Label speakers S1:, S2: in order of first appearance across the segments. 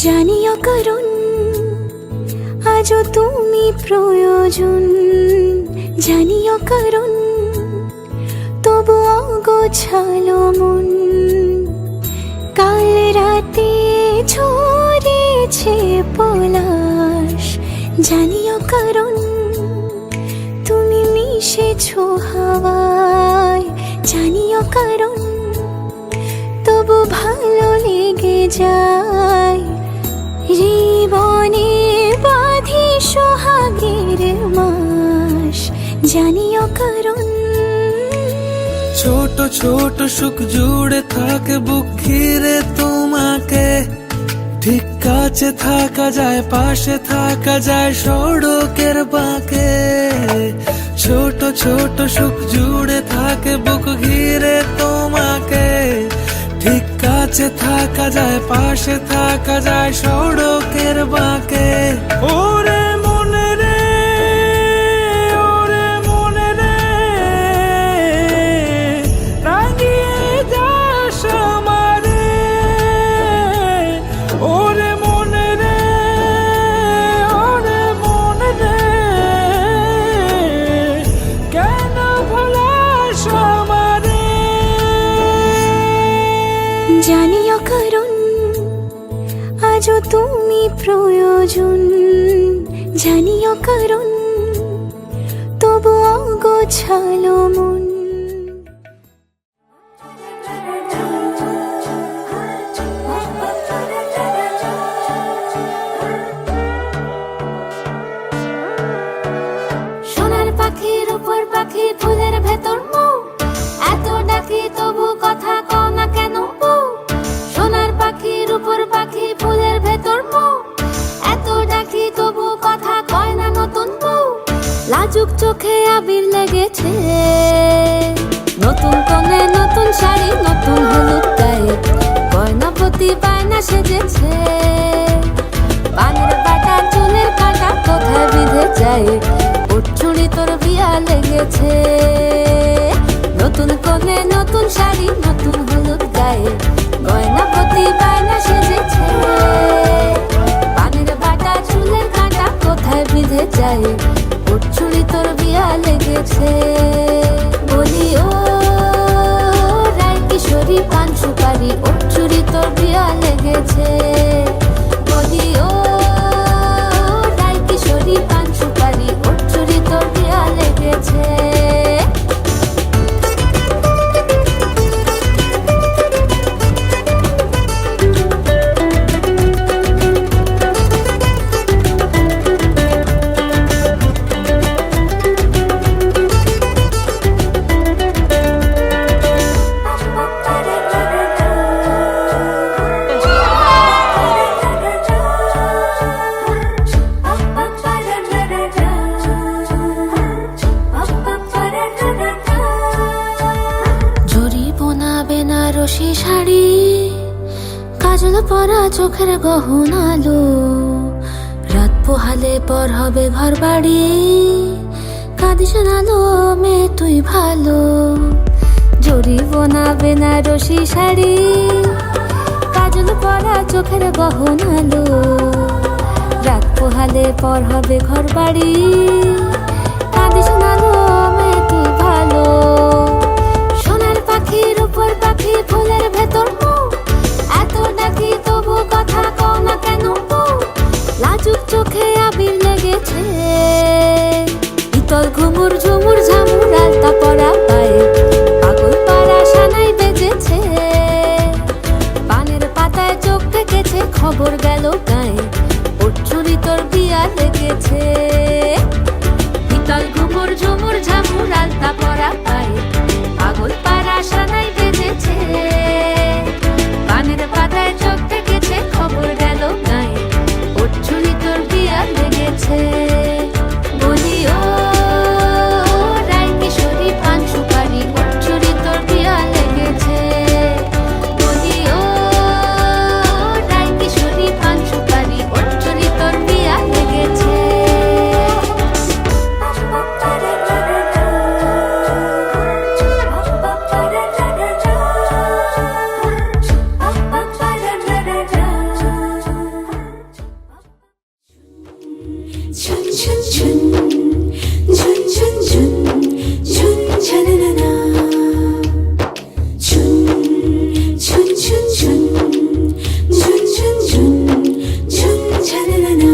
S1: জানিও কারণ আজও তুমি প্রয়োজন, জানিও কারণ তবু অগোছালো মন। কাল রাতে ঝরেছে পলাশ, জানিও কারণ তুমি মিশেছো হাওয়ায়, জানিও কারণ তবু ভালো লেগে যায়। জীবনে বাঁধি সোহাগের মাস, জানিও কারণ
S2: ছোট ছোট সুখ জুড়ে থাকে বুক ঘিরে তোমাকে। ঠিক কাছে থাকা যায়, পাশে থাকা যায় সড়কের বাঁকে। ছোট ছোট সুখ জুড়ে থাকে বুক ঘিরে তোমাকে। ঠিক কাছে থাকা যায়, পাশে থাকা যায় সড়কের বাঁকে। ওরে মনে রে, ওরে মনে রে, রাঙিয়ে যাস আমারে। ওরে মনে রে, ওরে মনে রে, কেন ভোলাস আমারে।
S1: জানিও কারণ আজও তুমি প্রয়োজন, জানিও কারণ তবু অগোছালো মন। সোনার পাখির উপর পাখি, ফুলের ভেতর মৌ, এত ডাকি তবু কথা কও না কেন বউ। সোনার পাখির উপর পাখি, ফুলের ভেতর মৌ, এত ডাকি তবু কথা কয় না নতুন বউ। লাজুক চোখে আবির লেগেছে, নতুন কোণে নতুন শাড়ি, নতুন হলুদ গায়ে, গয়নাপতি বায়না সেজেছে। পানের বাটা চুলের কাটা কোথায় বিঁধে যায়, উঠছুড়ি তোর বিয়া লেগেছে। নতুন কোণে নতুন শাড়ি, নতুন হলুদ গায়ে, গয়নাপতি বায়না সেজেছে। পানের বাটা চুলের কাটা কোথায় বিঁধে যায়, উঠছুড়ি তোর বিয়া লেগেছে। বলি ও রায় কিশোরী পান সুপারি, উঠছুড়ি তোর বিয়া লেগেছে। বলি ও রায় কিশোরী পান সুপারি, উঠছুড়ি তোর বিয়া লেগেছে। বেনারসি শাড়ি, কাজল পরা চোখের গহনালো, রাত পোহালে পর হবে ঘর বাড়ি, কাঁদিস নালো মেয়ে তুই ভালো। জরি বোনা বেনারসি শাড়ি, কাজল পরা চোখের গহনালো, রাত পোহালে পর হবে ঘর বাড়ি, কাঁদিস নালো মেয়ে তুই ভালো। সোনার পাখির উপর পাখি, ফুলের ভেতর মৌ, এত ডাকি তবু কথা কও না কেন বউ। লাজুক চোখে আবির লেগেছে, ইতল ঘুমুর ঝুমুর ঝামুর আলতা পরা পায়ে, পাগল পাড়া সানাই বেজেছে। পানের পাতায় চোখ থেকেছে, খবর গেল গায়ে, উঠছুড়ি তোর বিয়া লেগেছে। ইতল ঘুমুর ঝুমুর ঝামুর আলতা পরা পায়ে, পাগল পাড়া সানাই বেজেছে। পানের পাতায় চোখ থেকেছে, খবর গেল গায়ে, উঠছুড়ি তোর বিয়া লেগেছে। বলি ও রায় কিশোরী পান সুপারি, উঠছুড়ি তোর বিয়া লেগেছে। বলি ও রায় কিশোরী পান সুপারি, উঠছুড়ি তোর বিয়া লেগেছে। ঝুন ঝুন ঝুন ঝুন ঝুন ঝুন ঝুন ঝনননা ঝুন ঝুন ঝুন ঝুন ঝুন ঝুন ঝুন ঝুন ঝনননা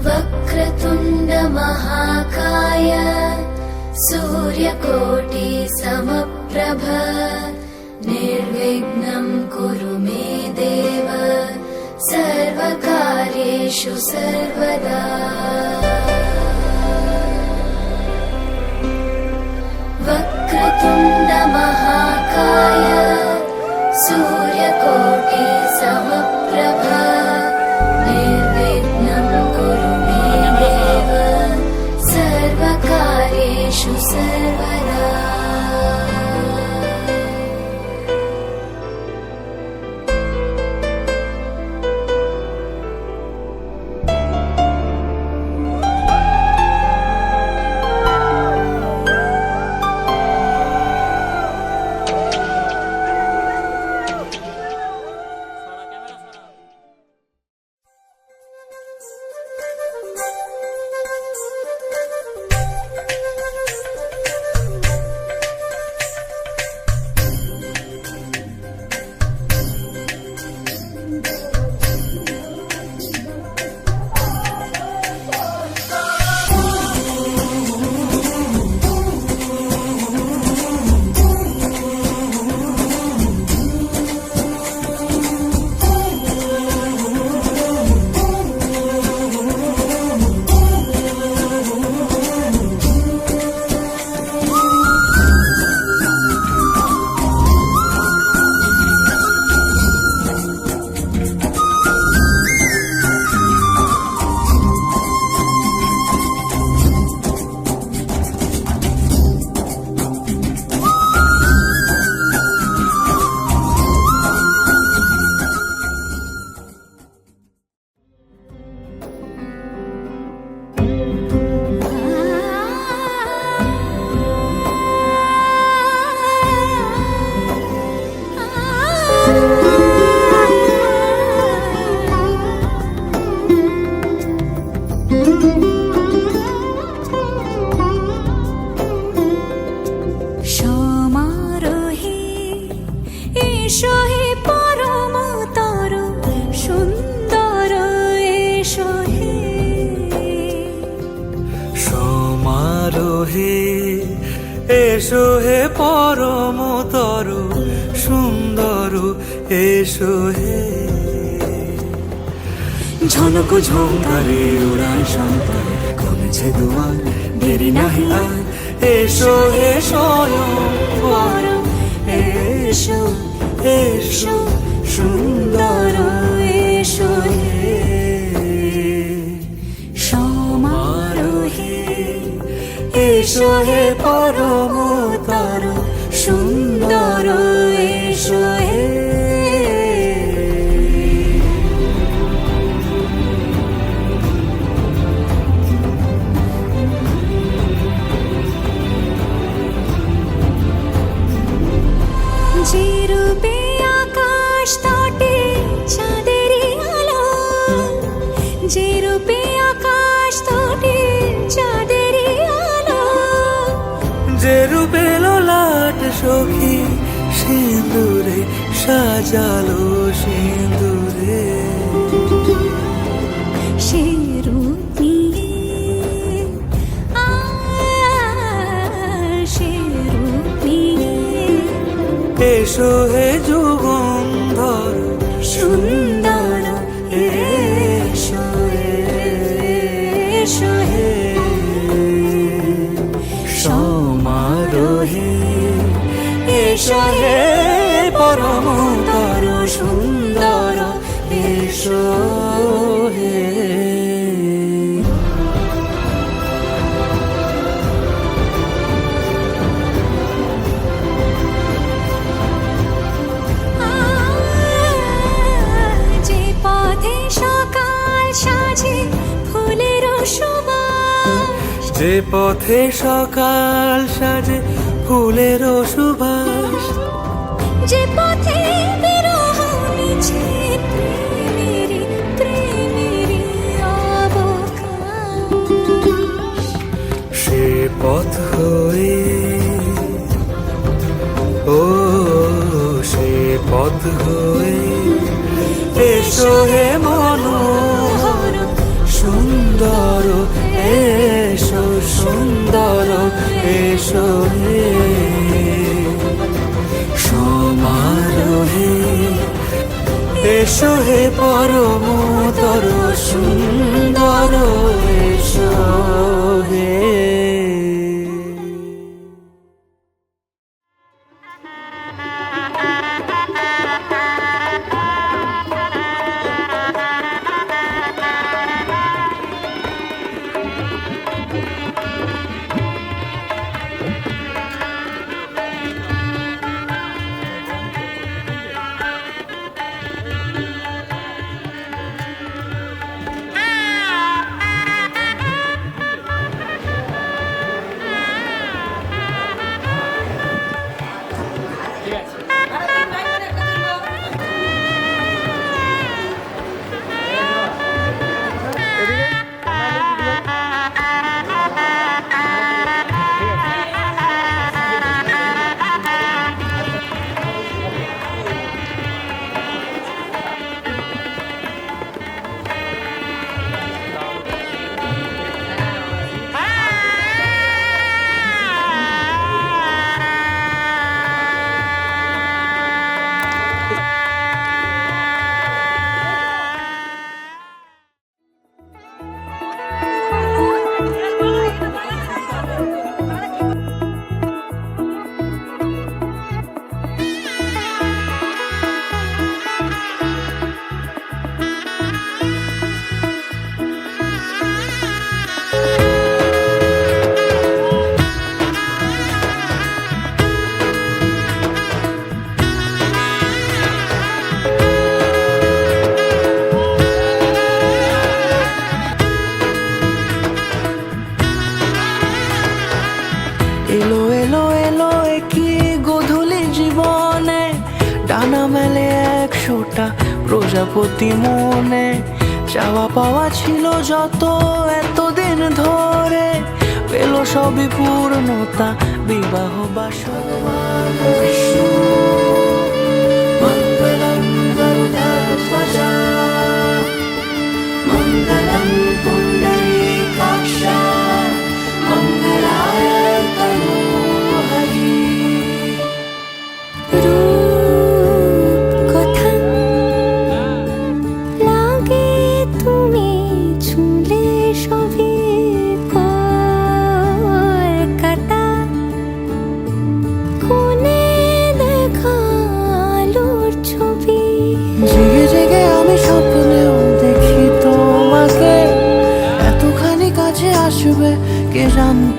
S1: वक्रतुण्ड महाकाय सूर्यकोटि समप्रभ निर्विघ्नं कुरु मे देव सर्वकार्येषु सर्वदा वक्रतुण्ड महाकाय सूर्यकोटि समप्रभ निर्विघ्नं कुरु मे देव सर्वकार्येषु सर्वदा এসো হে পরম তর সুন্দর এসো হে
S2: সমারোহে এসো হে পরমতর সুন্দর এসো হে ঝনক ঝঙ্কারে উড়ায় শঙ্কর কমেছে দুয়ার দেরি নাহি আর এসো হে স্বয়ং
S1: পরম এসো এসো সুন্দর এসো হে সমারোহে এসো হে পরমতর সুন্দর এসো হে যে রূপে আকাশ তটে চাঁদেরই আলো যে রূপে আকাশ তটে চাঁদেরই আলো
S2: যে রূপে লোলাট সখী সিঁদুরে সাজালো সিঁদুরে
S1: সে রূপ নিয়ে সে রূপ নিয়ে
S2: এসো হে যুগন্ধর
S1: সুন্দর এসো এসো হে
S2: সমারোহে
S1: এসো হে পরমতর সুন্দর এসো
S2: হে
S1: যে পথে সকাল সাজে ফুলের সুবাস
S2: যে পথে সকাল সাজে ফুলের সুবাস
S1: যে পথে বিরহ মিছে প্রেমেরই প্রেমেরই অবকাশ
S2: সে পথ হয়ে ও সে পথ হয়ে এসো হে মনোহর সুন্দর এসো সুন্দর এসো হে সমারোহে এসো হে পরমতর সুন্দর এসো হে
S3: এলো এলো এলো কি গোধূলি জীবনে ডানা মেলে 100টা প্রজাপতি মনে চাওয়া পাওয়া ছিল যত এতদিন ধরে পেল সবই পূর্ণতা বিবাহ বাসর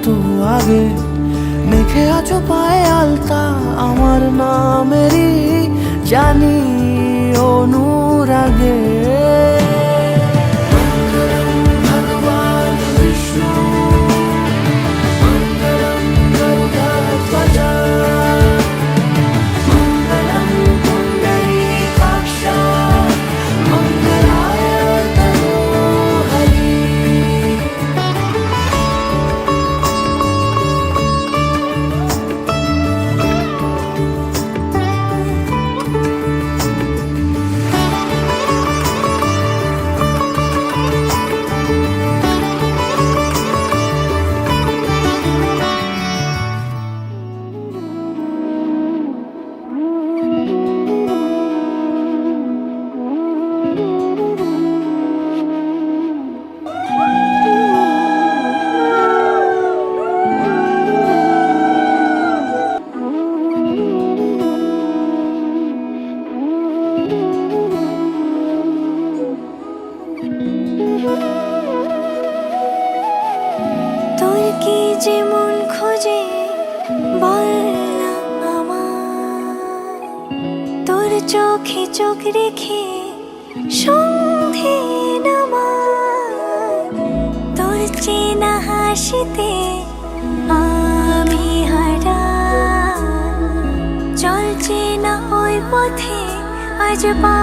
S3: মতো আগে মেখে আছো পায়ে আলতা আমার নামেরই জানি অনুরাগে ভগবান বিষ্ণু মঙ্গলম গরুড়ধ্বজ মঙ্গলম পুণ্ডরীকাক্ষ মঙ্গলায় তনোহরি
S1: তোর কি যে মন খোঁজে বল না আমায় তোর চোখে চোখ রেখে সন্ধে নামায় তোর চেনা হাসিতে আমি হারাই চল চেনা ওই পথে আজ পা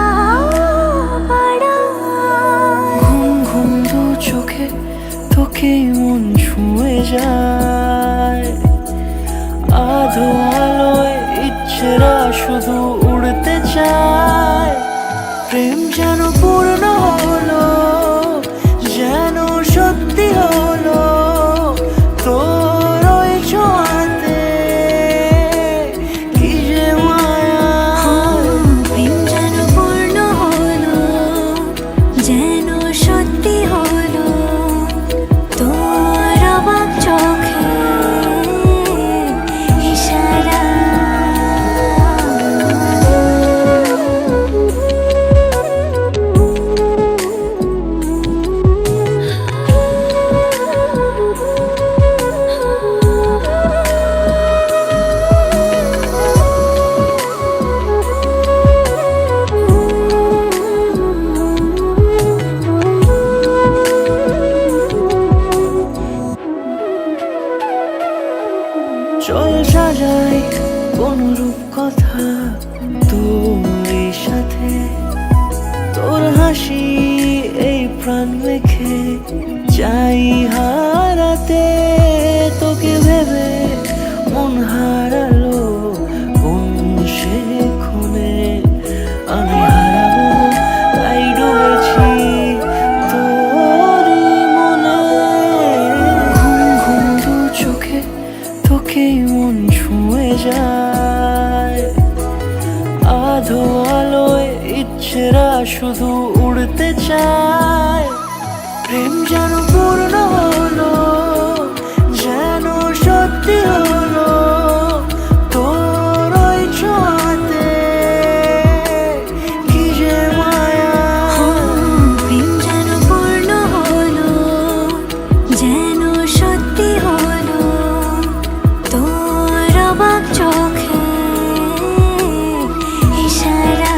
S1: বাড়াই
S3: ঘুম ঘুম দু চোখে তোকেই মন ছুঁয়ে যায় আধো আলোয় ইচ্ছেরা শুধু উড়তে চায় প্রেম যেন পূর্ণ হলো যেন সত্যি হলো তোর ওই ছোঁয়াতে কি যে মায়া
S1: প্রেম যেন পূর্ণ হলো যেন সত্যি হলো তোর অবাক চোখে ইশারা
S3: চল সাজাই কোন রূপ কথা তোর সাথে তোর হাসি এই প্রাণ রেখে চাই হারাতে তোকে ভেবে মন হারালো কোন সে ক্ষণে আমি হারাবো তাই ডুবেছি তোরই মনে ঘুম ঘুম দু চোখে তোকেই মন ছুঁয়ে যায় আধো আলোয় ইচ্ছেরা শুধু উড়তে চায় প্রেম যেন পূর্ণ হলো যেন সত্যি হলো তোর ওই ছোঁয়াতে কি যে মায়া
S1: প্রেম যেন পূর্ণ হলো যেন সত্যি হলো তোর অবাক চোখে ইশারা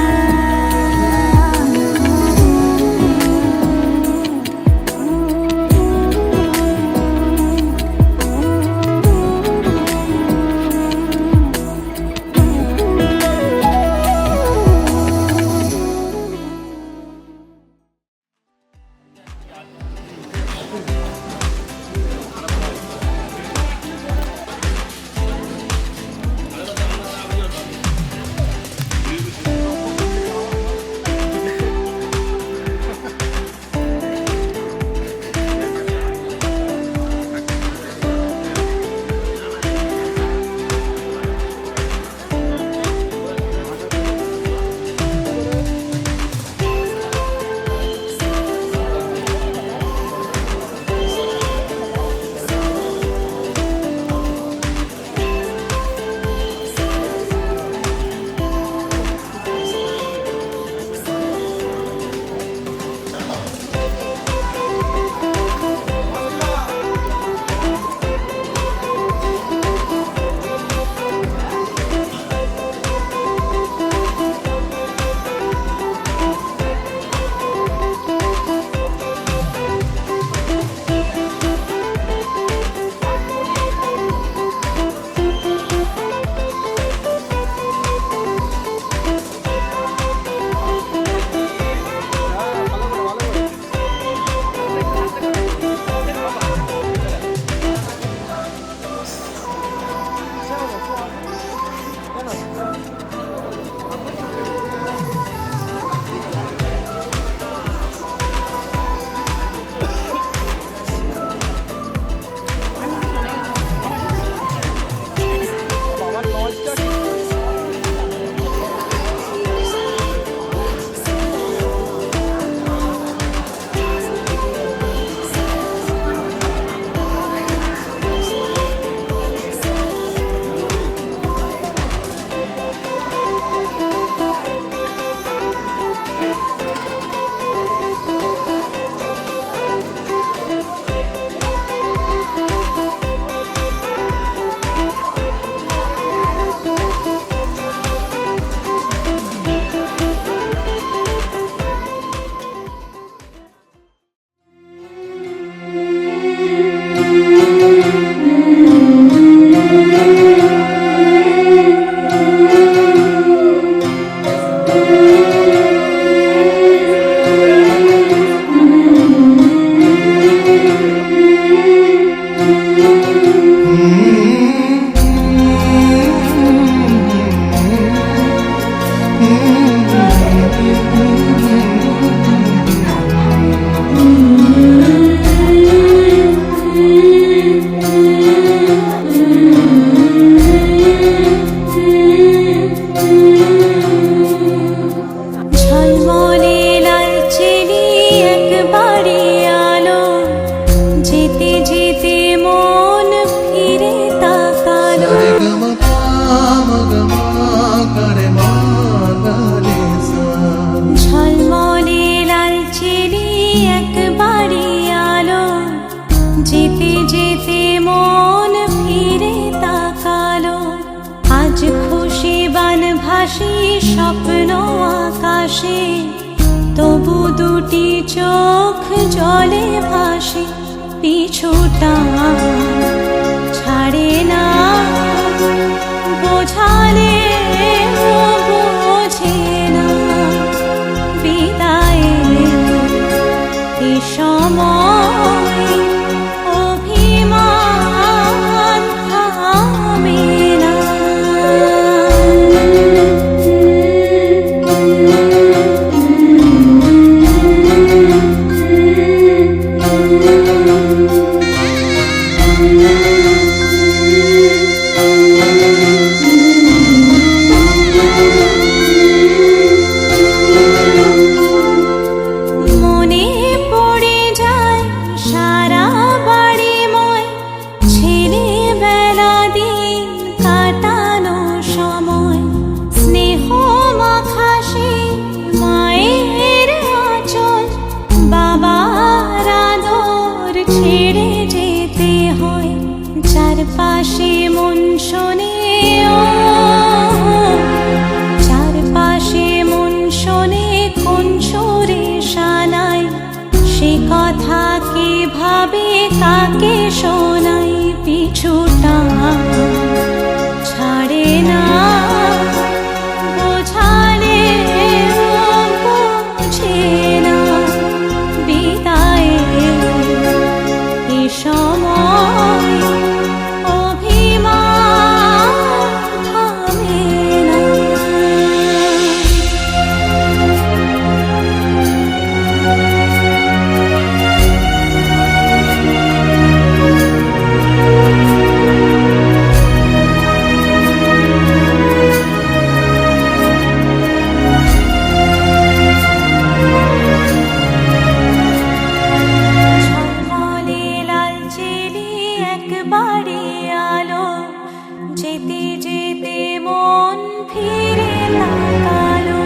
S1: যেতে যেতে মন ফিরে তাকালো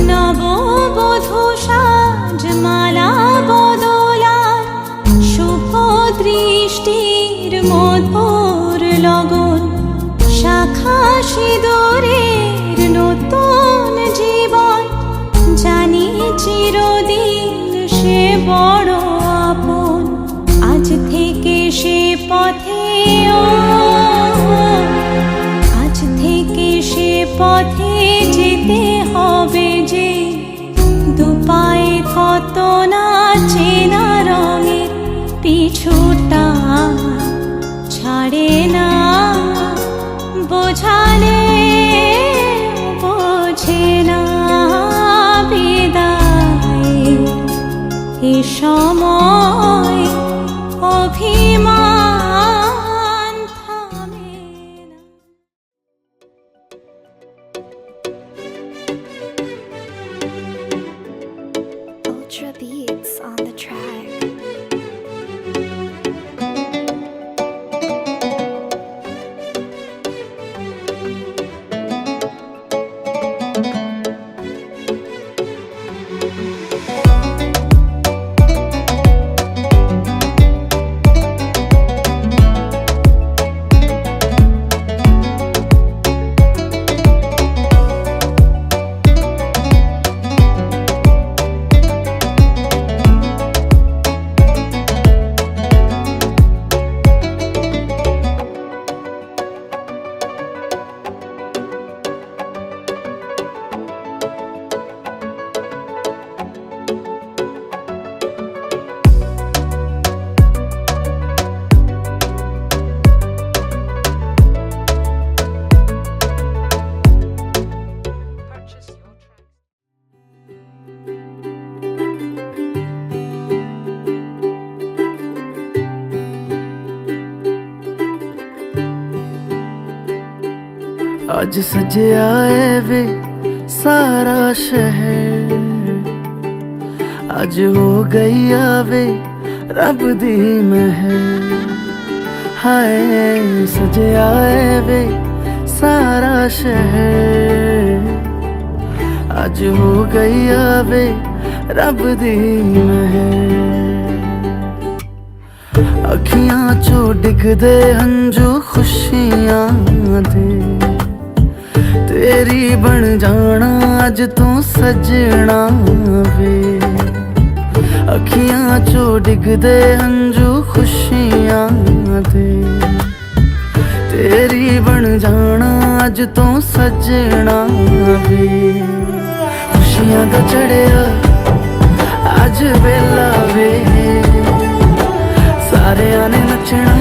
S1: নববধূ সাজমালা বদলায় শুভ দৃষ্টির মধুর লগন শাখা সিঁদুরের নতুন জীবন জানি চিরদিন সে বড় আপন আজ থেকে সে পথে আজ থেকে সে পথে যেতে হবে যে দুপায়ে কত না চেনা রঙে পিছুটা ছাড়ে না বোঝালে বোঝে না বিদায় এ সময় অভিমান থামে না।
S4: Ultra beats on the track.
S3: ਅੱਜ ਸਜਿਆ ਏ ਵੇ ਸਾਰਾ ਸ਼ਹਿਰ ਅੱਜ ਹੋ ਗਈ ਆਵੇ ਰੱਬ ਦੀ ਮਹਿਰ ਹਾਏ ਸਜਿਆ ਏ ਵੇ ਸਾਰਾ ਸ਼ਹਿਰ ਅੱਜ ਹੋ ਗਈ ਆਵੇ ਰੱਬ ਦੀ ਮਹਿਰ ਅੱਖੀਆਂ ਚੋਂ ਡਿੱਗਦੇ ਹੰਝੂ ਖੁਸ਼ੀਆਂ ਦੇ तेरी बन जाना अज तू सजना वे अखियां चो डिगदे हंजू खुशियां दे तेरी बन जाना अज तू सजना वे खुशियां दा चढ़िया अज वेला वे सारियां ने नचना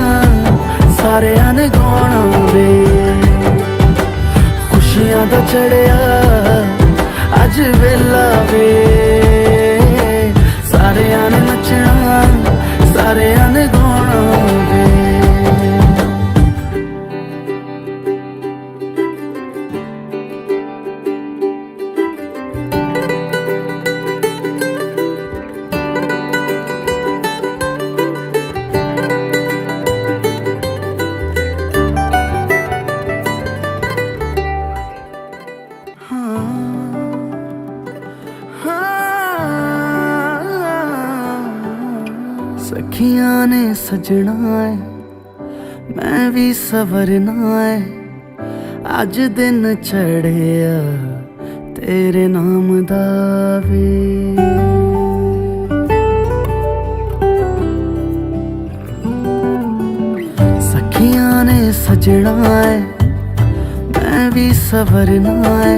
S3: सारियां ने गाना वे खुशियां दा चढ़िया अज वेला वे सारियां ने नचना सारियां ने गाना वे सखियां ने सजना है मैं भी सवरना है अज दिन चढ़िया तेरे नाम दा वे सखियां ने सजना है मैं भी सवरना है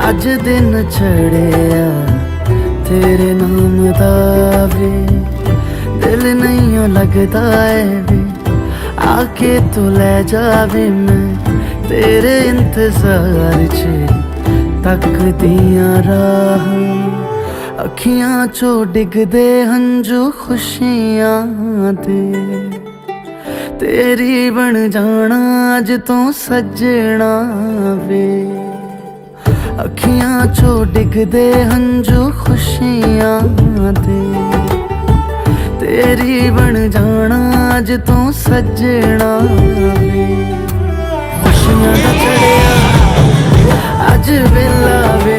S3: अज दिन चढ़िया तेरे नाम दा वे दिल नहीं लगता है वे आके तू ले जावे मैं तेरे इंतजार च तकदियां राह अखियां चो डिगदे हंजू खुशियां दे तेरी बन जाना अज तू सजना वे अखियां चो डिगदे हंजू खुशियां दे तेरी बन जाना अज तू सजना वे ਖੁਸ਼ੀਆਂ ਦਾ ਚੜਿਆ ਅੱਜ ਵੇਲਾ ਵੇ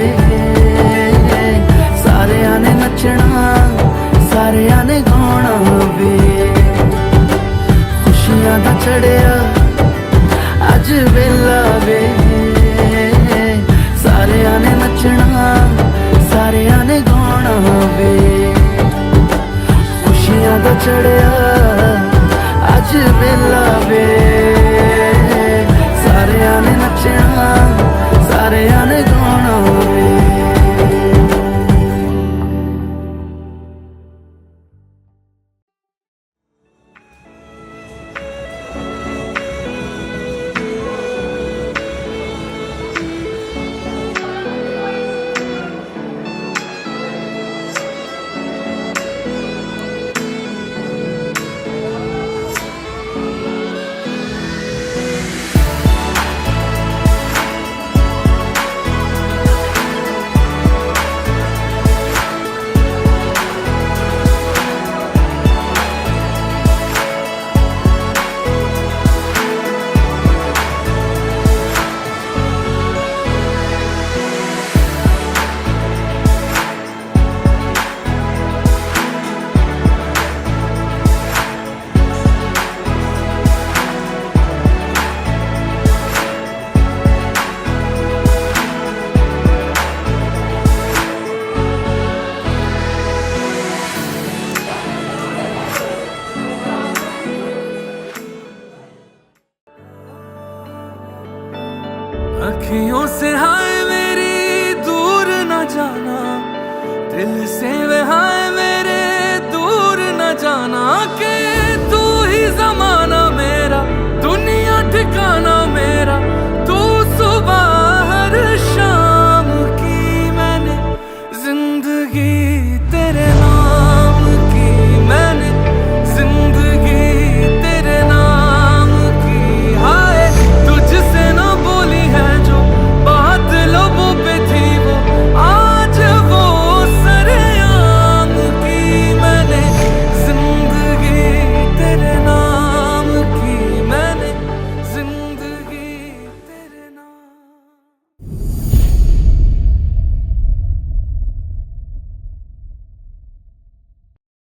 S3: ਸਾਰਿਆਂ ਨੇ ਨੱਚਣਾ ਸਾਰਿਆਂ ਨੇ ਗਾਉਣਾ ਵੇ ਖੁਸ਼ੀਆਂ ਦਾ ਚੜਿਆ ਅੱਜ ਵੇਲਾ ਵੇ ਸਾਰਿਆਂ ਨੇ ਨੱਚਣਾ ਸਾਰਿਆਂ ਨੇ ਗਾਉਣਾ ਵੇ ਖੁਸ਼ੀਆਂ ਦਾ ਚੜਿਆ ਅੱਜ ਵੇਲਾ ਵੇ ਸਾਰਿਆਂ ਨੇ ਨੱਚਣਾ ਸਾਰਿਆਂ ਨੇ ਗਾਉਣਾ ਵੇ
S2: अखियों से हाय मेरी दूर न जाना, दिल से वे हाय मेरे दूर न जाना, कि तू ही जमाना मेरा दुनिया ठिकाना।